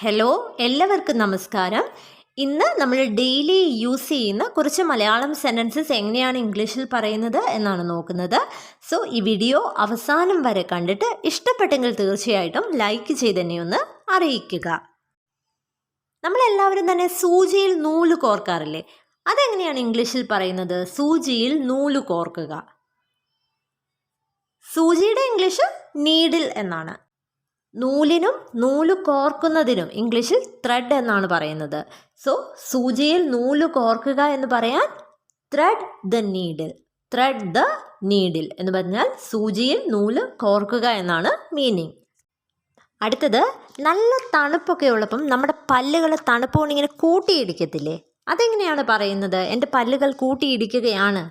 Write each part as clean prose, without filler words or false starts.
Hello, എല്ലാവർക്കും നമസ്കാരം. ഇന്ന് നമ്മൾ ഡെയിലി യൂസ് ചെയ്യുന്ന കുറച്ച് മലയാളം സെൻറ്റൻസസ് എങ്ങനെയാണ് ഇംഗ്ലീഷിൽ പറയുന്നത് എന്നാണ് നോക്കുന്നത്. സോ ഈ വീഡിയോ അവസാനം വരെ കണ്ടിട്ട് ഇഷ്ടപ്പെട്ടെങ്കിൽ തീർച്ചയായിട്ടും ലൈക്ക് ചെയ്ത് തന്നെ ഒന്ന് അറിയിക്കുക. നമ്മളെല്ലാവരും തന്നെ സൂചിയിൽ നൂല് കോർക്കാറില്ലേ? അതെങ്ങനെയാണ് ഇംഗ്ലീഷിൽ പറയുന്നത്? സൂചിയിൽ നൂല് കോർക്കുക. സൂചിയുടെ ഇംഗ്ലീഷ് നീഡിൽ എന്നാണ്. നൂലിനും നൂല് കോർക്കുന്നതിനും ഇംഗ്ലീഷിൽ ത്രെഡ് എന്നാണ് പറയുന്നത്. സോ സൂചിയിൽ നൂല് കോർക്കുക എന്ന് പറയാൻ thread the needle. Thread the needle എന്ന് പറഞ്ഞാൽ സൂചിയിൽ നൂല് കോർക്കുക എന്നാണ് മീനിങ്. അടുത്തത്, നല്ല തണുപ്പൊക്കെ ഉള്ളപ്പം നമ്മുടെ പല്ലുകൾ തണുപ്പ് കൊണ്ട് ഇങ്ങനെ കൂട്ടിയിടിക്കത്തില്ലേ? അതെങ്ങനെയാണ് പറയുന്നത്? എൻ്റെ പല്ലുകൾ കൂട്ടിയിടിക്കുകയാണ്.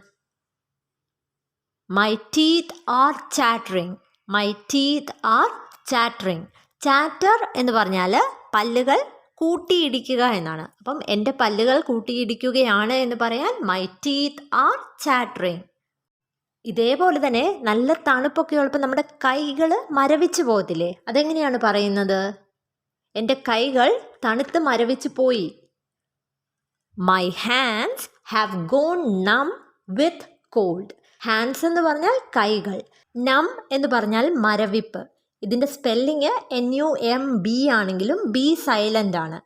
My teeth are chattering. My teeth are chattering. Chatter എന്ന് പറഞ്ഞാൽ പല്ലുകൾ കൂട്ടിയിടിക്കുക എന്നാണ്. അപ്പം എൻ്റെ പല്ലുകൾ കൂട്ടിയിടിക്കുകയാണ് എന്ന് പറയാൻ മൈ ടീത്ത് ആർ ചാറ്ററിങ്. ഇതേപോലെ തന്നെ നല്ല തണുപ്പൊക്കെ ഉള്ളപ്പോൾ നമ്മുടെ കൈകൾ മരവിച്ച് പോകത്തില്ലേ? അതെങ്ങനെയാണ് പറയുന്നത്? എൻ്റെ കൈകൾ തണുത്ത് മരവിച്ച് പോയി. My hands have gone numb with called. Hands എന്ന് പറഞ്ഞാൽ കൈകൾ, നം എന്ന് പറഞ്ഞാൽ മരവിപ്പ്. ഇതിൻ്റെ സ്പെല്ലിങ് NUMB ആണെങ്കിലും B സൈലൻ്റ് ആണ്.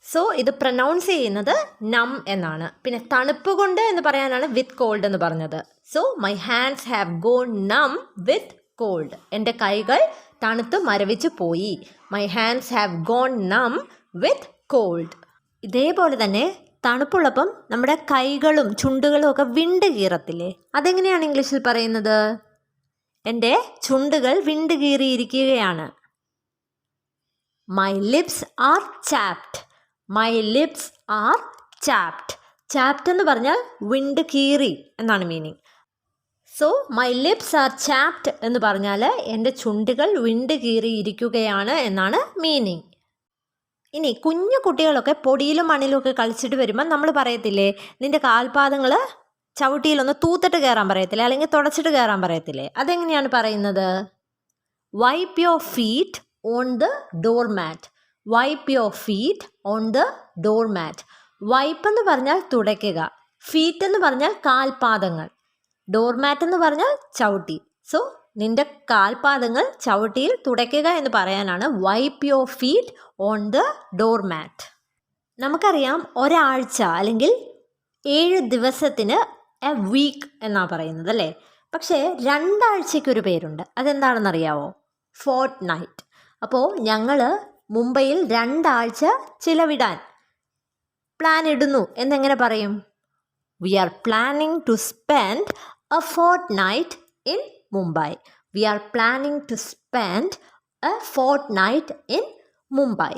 സോ ഇത് പ്രൊനൗൺസ് ചെയ്യുന്നത് നം എന്നാണ്. പിന്നെ തണുപ്പ് കൊണ്ട് എന്ന് പറയാനാണ് വിത്ത് കോൾഡ് എന്ന് പറഞ്ഞത്. So my hands have gone numb with called. എൻ്റെ കൈകൾ തണുത്ത് മരവിച്ച് പോയി. My hands have gone numb with called. ഇതേപോലെ തന്നെ തണുപ്പുള്ളപ്പം നമ്മുടെ കൈകളും ചുണ്ടുകളും ഒക്കെ വിണ്ട് കീറത്തില്ലേ? അതെങ്ങനെയാണ് ഇംഗ്ലീഷിൽ പറയുന്നത്? എൻ്റെ ചുണ്ടുകൾ വിണ്ട് കീറിയിരിക്കുകയാണ്. My lips are chapped. My lips are chapped. Chapped എന്ന് പറഞ്ഞാൽ വിണ്ട് കീറി എന്നാണ് meaning. So my lips are chapped എന്ന് പറഞ്ഞാൽ എൻ്റെ ചുണ്ടുകൾ വിണ്ട് കീറിയിരിക്കുകയാണ് എന്നാണ് മീനിങ്. ഇനി കുഞ്ഞു കുട്ടികളൊക്കെ പൊടിയിലും മണ്ണിലും ഒക്കെ കളിച്ചിട്ട് വരുമ്പോൾ നമ്മൾ പറയത്തില്ലേ, നിൻ്റെ കാൽപാദങ്ങൾ ചവിട്ടിയിലൊന്ന് തൂത്തിട്ട് കയറാൻ പറയത്തില്ലേ, അല്ലെങ്കിൽ തുടച്ചിട്ട് കയറാൻ പറയത്തില്ലേ? അതെങ്ങനെയാണ് പറയുന്നത്? Wipe your feet on the door mat. Wipe your feet on the door mat. Wipe എന്ന് പറഞ്ഞാൽ തുടയ്ക്കുക, ഫീറ്റ് എന്ന് പറഞ്ഞാൽ കാൽപാദങ്ങൾ, ഡോർ മാറ്റ് എന്ന് പറഞ്ഞാൽ ചവിട്ടി. സോ നിൻ്റെ കാൽപാദങ്ങൾ ചവിട്ടിയിൽ തുടയ്ക്കുക എന്ന് പറയാനാണ് wipe your feet on the door mat. നമുക്കറിയാം ഒരാഴ്ച അല്ലെങ്കിൽ 7 ദിവസത്തിന് എ വീക്ക് എന്നാണ് പറയുന്നത് അല്ലേ? പക്ഷേ 2 ആഴ്ചയ്ക്കൊരു പേരുണ്ട്. അതെന്താണെന്നറിയാവോ? Fortnight. അപ്പോൾ ഞങ്ങൾ മുംബൈയിൽ 2 ആഴ്ച ചിലവിടാൻ പ്ലാൻ ഇടുന്നു എന്നെങ്ങനെ പറയും? We are planning to spend a fortnight in Mumbai. We are planning to spend a fortnight in Mumbai.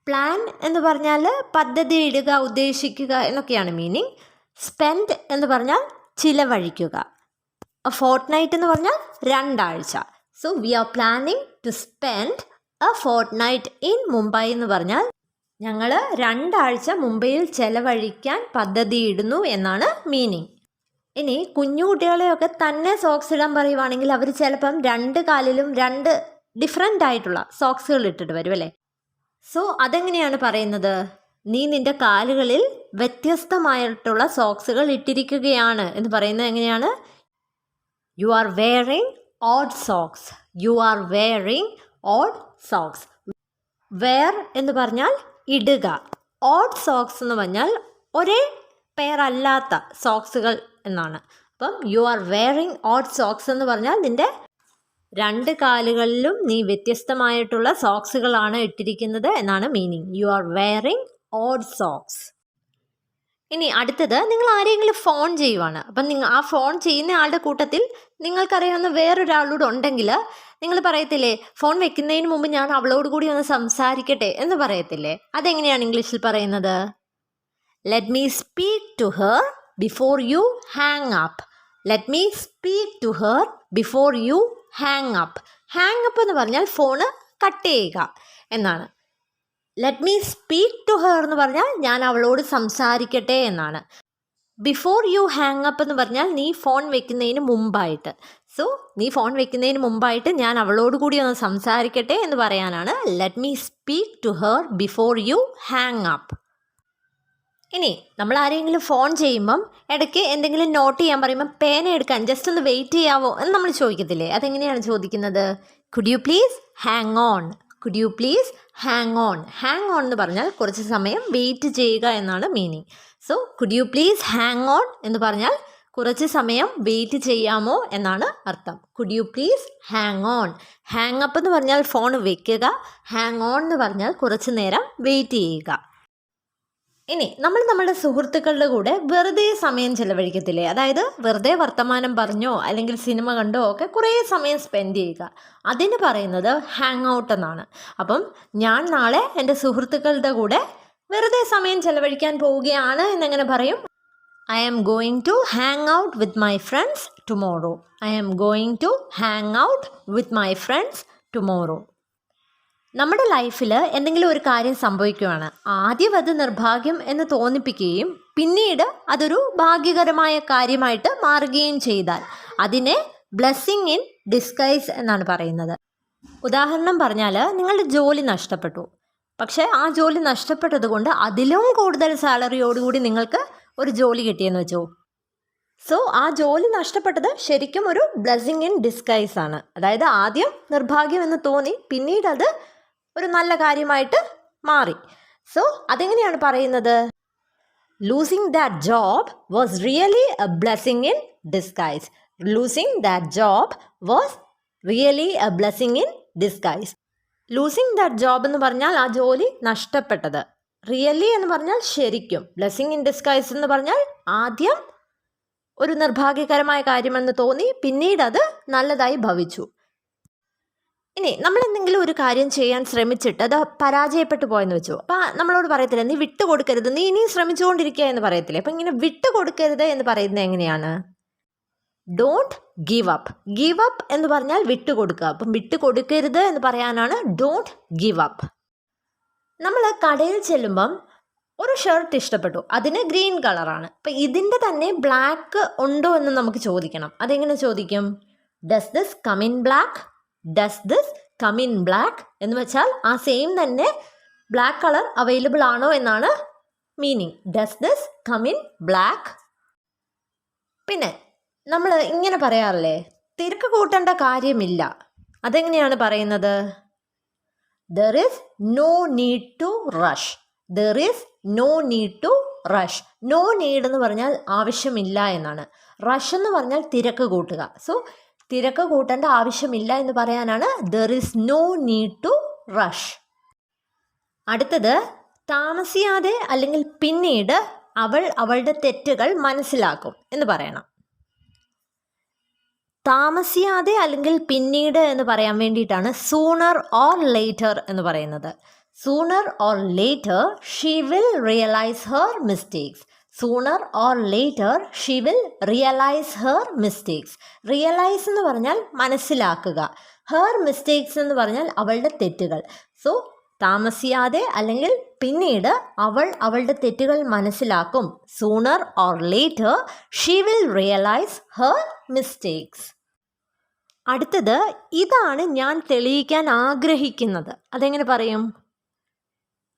Plan എന്ന് പറഞ്ഞാൽ പദ്ധതി ഇടുക, ഉദ്ദേശിക്കുക എന്നൊക്കെയാണ് മീനിങ്. സ്പെൻഡ് എന്ന് പറഞ്ഞാൽ ചിലവഴിക്കുക. എ ഫോർട്ട് നൈറ്റ് എന്ന് പറഞ്ഞാൽ 2 ആഴ്ച. So we are planning to spend a fortnight in Mumbai എന്ന് പറഞ്ഞാൽ ഞങ്ങൾ 2 ആഴ്ച മുംബൈയിൽ ചെലവഴിക്കാൻ പദ്ധതിയിടുന്നു എന്നാണ് മീനിങ്. ഇനി കുഞ്ഞു കുട്ടികളെയൊക്കെ തന്നെ സോക്സ് ഇടാൻ പറയുവാണെങ്കിൽ അവർ ചിലപ്പം 2 കാലിലും 2 ഡിഫറെൻ്റ് ആയിട്ടുള്ള സോക്സുകൾ ഇട്ടിട്ട് വരും അല്ലേ? സോ അതെങ്ങനെയാണ് പറയുന്നത്? നീ നിൻ്റെ കാലുകളിൽ വ്യത്യസ്തമായിട്ടുള്ള സോക്സുകൾ ഇട്ടിരിക്കുകയാണ് എന്ന് പറയുന്നത് എങ്ങനെയാണ്? You are wearing odd socks. You are wearing odd socks. Wear എന്ന് പറഞ്ഞാൽ ഇടുക, ഓഡ് സോക്സ് എന്ന് പറഞ്ഞാൽ ഒരേ പെയറല്ലാത്ത സോക്സുകൾ എന്നാണ്. അപ്പം U are wearing odd socks എന്ന് പറഞ്ഞാൽ നിൻ്റെ 2 കാലുകളിലും നീ വ്യത്യസ്തമായിട്ടുള്ള സോക്സുകളാണ് ഇട്ടിരിക്കുന്നത് എന്നാണ് meaning. U are wearing odd socks. ഇനി അടുത്തത്, നിങ്ങൾ ആരെങ്കിലും ഫോൺ ചെയ്യുവാണ്. അപ്പം ആ ഫോൺ ചെയ്യുന്ന ആളുടെ കൂട്ടത്തിൽ നിങ്ങൾക്കറിയാവുന്ന വേറൊരാളോട് ഉണ്ടെങ്കിൽ നിങ്ങൾ പറയത്തില്ലേ, ഫോൺ വെക്കുന്നതിന് മുമ്പ് ഞാൻ അവളോട് കൂടി ഒന്ന് സംസാരിക്കട്ടെ എന്ന് പറയത്തില്ലേ? അതെങ്ങനെയാണ് ഇംഗ്ലീഷിൽ പറയുന്നത്? Let me speak to her before you hang up. Let me speak to her before you hang up. Hang up എന്ന് പറഞ്ഞാൽ ഫോണ് കട്ട് ചെയ്യുക എന്നാണ്. Let me speak to her എന്ന് പറഞ്ഞാൽ ഞാൻ അവളോട് സംസാരിക്കട്ടെ എന്നാണ്. ബിഫോർ യു ഹാങ് അപ്പ് എന്ന് പറഞ്ഞാൽ നീ ഫോൺ വെക്കുന്നതിന് മുമ്പായിട്ട്. സോ നീ ഫോൺ വെക്കുന്നതിന് മുമ്പായിട്ട് ഞാൻ അവളോട് കൂടി ഒന്ന് സംസാരിക്കട്ടെ എന്ന് പറയാനാണ് let me speak to her before you hang up. ഇനി നമ്മൾ ആരെങ്കിലും ഫോൺ ചെയ്യുമ്പം ഇടയ്ക്ക് എന്തെങ്കിലും നോട്ട് ചെയ്യാൻ പറയുമ്പോൾ പേന എടുക്കാൻ ജസ്റ്റ് ഒന്ന് വെയിറ്റ് ചെയ്യാവോ എന്ന് നമ്മൾ ചോദിക്കത്തില്ലേ? അതെങ്ങനെയാണ് ചോദിക്കുന്നത്? Could you please hang on, could you please hang on. Hang on എന്ന് പറഞ്ഞാൽ കുറച്ച് സമയം വെയിറ്റ് ചെയ്യുക എന്നാണ് meaning. So could you please hang on എന്ന് പറഞ്ഞാൽ കുറച്ച് സമയം വെയിറ്റ് ചെയ്യാമോ എന്നാണ് അർത്ഥം. Could you please hang on. Hang up എന്ന് പറഞ്ഞാൽ ഫോൺ വെക്കുക, ഹാങ് ഓൺ എന്ന് പറഞ്ഞാൽ കുറച്ച് നേരം വെയിറ്റ് ചെയ്യുക. ഇനി നമ്മൾ നമ്മുടെ സുഹൃത്തുക്കളുടെ കൂടെ വെറുതെ സമയം ചിലവഴിക്കത്തില്ലേ? അതായത് വെറുതെ വർത്തമാനം പറഞ്ഞോ അല്ലെങ്കിൽ സിനിമ കണ്ടോ ഒക്കെ കുറേ സമയം സ്പെൻഡ് ചെയ്യുക. അതിന് പറയുന്നത് ഹാങ് ഔട്ട് എന്നാണ്. അപ്പം ഞാൻ നാളെ എൻ്റെ സുഹൃത്തുക്കളുടെ കൂടെ വെറുതെ സമയം ചിലവഴിക്കാൻ പോവുകയാണ് എന്നെങ്ങനെ പറയും? I am going to hang out with my friends tomorrow. I am going to hang out with my friends tomorrow. നമ്മുടെ ലൈഫിൽ എന്തെങ്കിലും ഒരു കാര്യം സംഭവിക്കുകയാണ്, ആദ്യം അത് നിർഭാഗ്യം എന്ന് തോന്നിപ്പിക്കുകയും പിന്നീട് അതൊരു ഭാഗ്യകരമായ കാര്യമായിട്ട് മാറുകയും ചെയ്താൽ അതിനെ ബ്ലെസ്സിങ് ഇൻ ഡിസ്ഗൈസ് എന്നാണ് പറയുന്നത്. ഉദാഹരണം പറഞ്ഞാൽ നിങ്ങളുടെ ജോലി നഷ്ടപ്പെട്ടു, പക്ഷേ ആ ജോലി നഷ്ടപ്പെട്ടത് കൊണ്ട് അതിലും കൂടുതൽ സാലറിയോടുകൂടി നിങ്ങൾക്ക് ഒരു ജോലി കിട്ടിയെന്ന് വെച്ചോ. സോ ആ ജോലി നഷ്ടപ്പെട്ടത് ശരിക്കും ഒരു ബ്ലെസ്സിങ് ഇൻ ഡിസ്ഗൈസ് ആണ്. അതായത് ആദ്യം നിർഭാഗ്യം എന്ന് തോന്നി പിന്നീട് അത് ഒരു നല്ല കാര്യമായിട്ട് മാറി. സോ അതെങ്ങനെയാണ് പറയുന്നത്? Losing that job was really A blessing in disguise. Losing that job was really A blessing in disguise. Losing that job എന്ന് പറഞ്ഞാൽ ആ ജോലി നഷ്ടപ്പെട്ടത്, റിയലി എന്ന് പറഞ്ഞാൽ ശരിക്കും, ബ്ലെസ്സിങ് ഇൻ ഡിസ്ഗൈസ് എന്ന് പറഞ്ഞാൽ ആദ്യം ഒരു നിർഭാഗ്യകരമായ കാര്യമെന്ന് തോന്നി പിന്നീട് അത് നല്ലതായി ഭവിച്ചു. ഇനി നമ്മൾ എന്തെങ്കിലും ഒരു കാര്യം ചെയ്യാൻ ശ്രമിച്ചിട്ട് അത് പരാജയപ്പെട്ടു പോയെന്ന് വെച്ചു. അപ്പോൾ നമ്മളോട് പറയത്തില്ല നീ വിട്ടുകൊടുക്കരുത്, നീ ഇനിയും ശ്രമിച്ചുകൊണ്ടിരിക്കുക എന്ന് പറയത്തില്ലേ? അപ്പം ഇങ്ങനെ വിട്ടുകൊടുക്കരുത് എന്ന് പറയുന്നത് എങ്ങനെയാണ്? Don't give up. Give up എന്ന് പറഞ്ഞാൽ വിട്ടുകൊടുക്കുക. അപ്പം വിട്ടുകൊടുക്കരുത് എന്ന് പറയാനാണ് ഡോണ്ട് ഗിവ് അപ്പ്. നമ്മൾ കടയിൽ ചെല്ലുമ്പം ഒരു ഷർട്ട് ഇഷ്ടപ്പെട്ടു, അതിന് ഗ്രീൻ കളറാണ്. അപ്പം ഇതിൻ്റെ തന്നെ ബ്ലാക്ക് ഉണ്ടോ എന്ന് നമുക്ക് ചോദിക്കണം. അതെങ്ങനെ ചോദിക്കും? Does this come in black? Does this come in black എന്ന് വെച്ചാൽ ആ സെയിം തന്നെ ബ്ലാക്ക് കളർ അവൈലബിൾ ആണോ എന്നാണ് meaning. Does this come in black. പിന്നെ നമ്മൾ ഇങ്ങനെ പറയാറില്ലേ, തിരക്ക് കൂട്ടേണ്ട കാര്യമില്ല. അതെങ്ങനെയാണ് പറയുന്നത്? There is no need to rush. There is no need to rush. No need എന്ന് പറഞ്ഞാൽ ആവശ്യമില്ല എന്നാണ്. റഷ് എന്ന് പറഞ്ഞാൽ തിരക്ക് കൂട്ടുക. സോ തിരക്ക് കൂട്ടേണ്ട ആവശ്യമില്ല എന്ന് പറയാനാണ് there is no need to rush. അടുത്തത് താമസിയാതെ അല്ലെങ്കിൽ പിന്നീട് അവൾ അവളുടെ തെറ്റുകൾ മനസ്സിലാക്കും എന്ന് പറയണം. താമസിയാതെ അല്ലെങ്കിൽ പിന്നീട് എന്ന് പറയാൻ വേണ്ടിയിട്ടാണ് സൂണർ ഓർ ലേറ്റർ എന്ന് പറയുന്നത്. Sooner or later she will realise her mistakes. Sooner or later she will realise her mistakes. Realise എന്ന് പറഞ്ഞാൽ മനസ്സിലാക്കുക, ഹെർ മിസ്റ്റേക്സ് എന്ന് പറഞ്ഞാൽ അവളുടെ തെറ്റുകൾ. സോ താമസിയാതെ അല്ലെങ്കിൽ പിന്നീട് അവൾ അവളുടെ തെറ്റുകൾ മനസ്സിലാക്കും. Sooner or later she will realise her mistakes. അടുത്തത് ഇതാണ് ഞാൻ തെളിയിക്കാൻ ആഗ്രഹിക്കുന്നത്. അതെങ്ങനെ പറയും?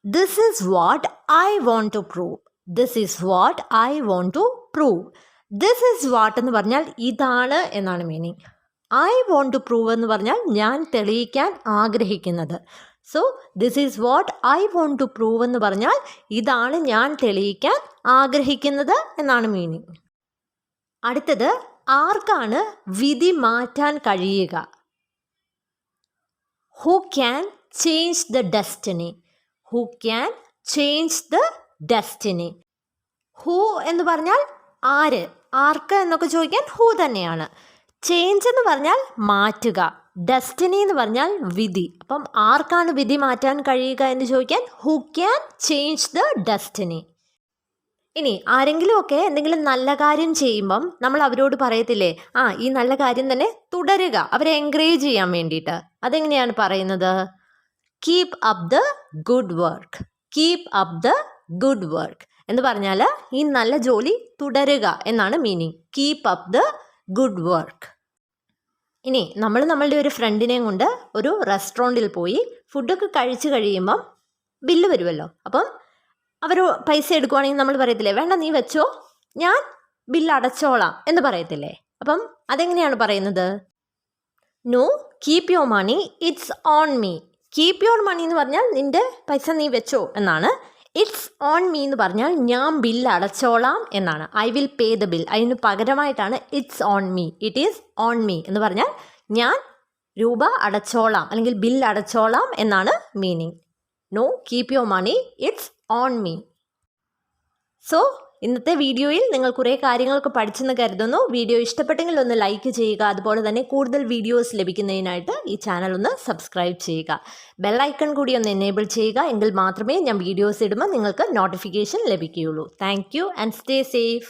This is what I want to prove. This is what I want to prove. This is what എന്ന് പറഞ്ഞാൽ ഇതാണ് എന്നാണ് meaning. I want to prove എന്ന് പറഞ്ഞാൽ ഞാൻ തെളിയിക്കാൻ ആഗ്രഹിക്കുന്നത്. So this is what I want to prove എന്ന് പറഞ്ഞാൽ ഇതാണ് ഞാൻ തെളിയിക്കാൻ ആഗ്രഹിക്കുന്നത് എന്നാണ് മീനിങ്. അടുത്തത് ആർക്കാണ് വിധി മാറ്റാൻ കഴിയുക? Who can change the destiny. Who can change the destiny. Who എന്ന് പറഞ്ഞാൽ ആര്, ആർക്ക് എന്നൊക്കെ ചോദിക്കാൻ ഹു തന്നെയാണ്. ചേഞ്ച് എന്ന് പറഞ്ഞാൽ മാറ്റുക, ഡെസ്റ്റിനി എന്ന് പറഞ്ഞാൽ വിധി. അപ്പം ആർക്കാണ് വിധി മാറ്റാൻ കഴിയുക എന്ന് ചോദിക്കാൻ who can change the destiny. ഇനി ആരെങ്കിലുമൊക്കെ എന്തെങ്കിലും നല്ല കാര്യം ചെയ്യുമ്പം നമ്മൾ അവരോട് പറയത്തില്ലേ, ഈ നല്ല കാര്യം തന്നെ തുടരുക, അവരെ എൻകറേജ് ചെയ്യാൻ വേണ്ടിയിട്ട്. അതെങ്ങനെയാണ് പറയുന്നത്? Keep up the good work. Keep up the good work. എന്ന് പറഞ്ഞാൽ ഈ നല്ല ജോലി തുടരുക എന്നാണ് meaning. Keep up the good work. ഇനി നമ്മളുടെ ഒരു ഫ്രണ്ടിനെയും കൊണ്ട് ഒരു റെസ്റ്റോറൻറ്റിൽ പോയി ഫുഡൊക്കെ കഴിച്ച് കഴിയുമ്പം ബില്ല് വരുമല്ലോ. അപ്പം അവർ പൈസ എടുക്കുവാണെങ്കിൽ നമ്മൾ പറയത്തില്ലേ, വേണ്ട നീ വെച്ചോ, ഞാൻ ബില്ല് അടച്ചോളാം എന്ന് പറയത്തില്ലേ. അപ്പം അതെങ്ങനെയാണ് പറയുന്നത്? No, keep your money, it's on me. Keep your money എന്ന് പറഞ്ഞാൽ നിൻ്റെ പൈസ നീ വെച്ചോ എന്നാണ്. ഇറ്റ്സ് ഓൺ മീ എന്ന് പറഞ്ഞാൽ ഞാൻ ബില്ല് അടച്ചോളാം എന്നാണ്. I will pay the bill. അതിന് പകരമായിട്ടാണ് it's on me. It is on me എന്ന് പറഞ്ഞാൽ ഞാൻ രൂപ അടച്ചോളാം അല്ലെങ്കിൽ ബില്ല് അടച്ചോളാം എന്നാണ് meaning. No, keep your money, it's on me. So ഇന്നത്തെ വീഡിയോയിൽ നിങ്ങൾ കുറേ കാര്യങ്ങളൊക്കെ പഠിച്ചെന്ന് കരുതുന്നു. വീഡിയോ ഇഷ്ടപ്പെട്ടെങ്കിൽ ഒന്ന് ലൈക്ക് ചെയ്യുക. അതുപോലെ തന്നെ കൂടുതൽ വീഡിയോസ് ലഭിക്കുന്നതിനായിട്ട് ഈ ചാനൽ ഒന്ന് സബ്സ്ക്രൈബ് ചെയ്യുക. ബെല്ലൈക്കൺ കൂടി ഒന്ന് എനേബിൾ ചെയ്യുക. എങ്കിൽ മാത്രമേ ഞാൻ വീഡിയോസ് ഇടുമ്പോൾ നിങ്ങൾക്ക് നോട്ടിഫിക്കേഷൻ ലഭിക്കുകയുള്ളൂ. Thank you and stay safe.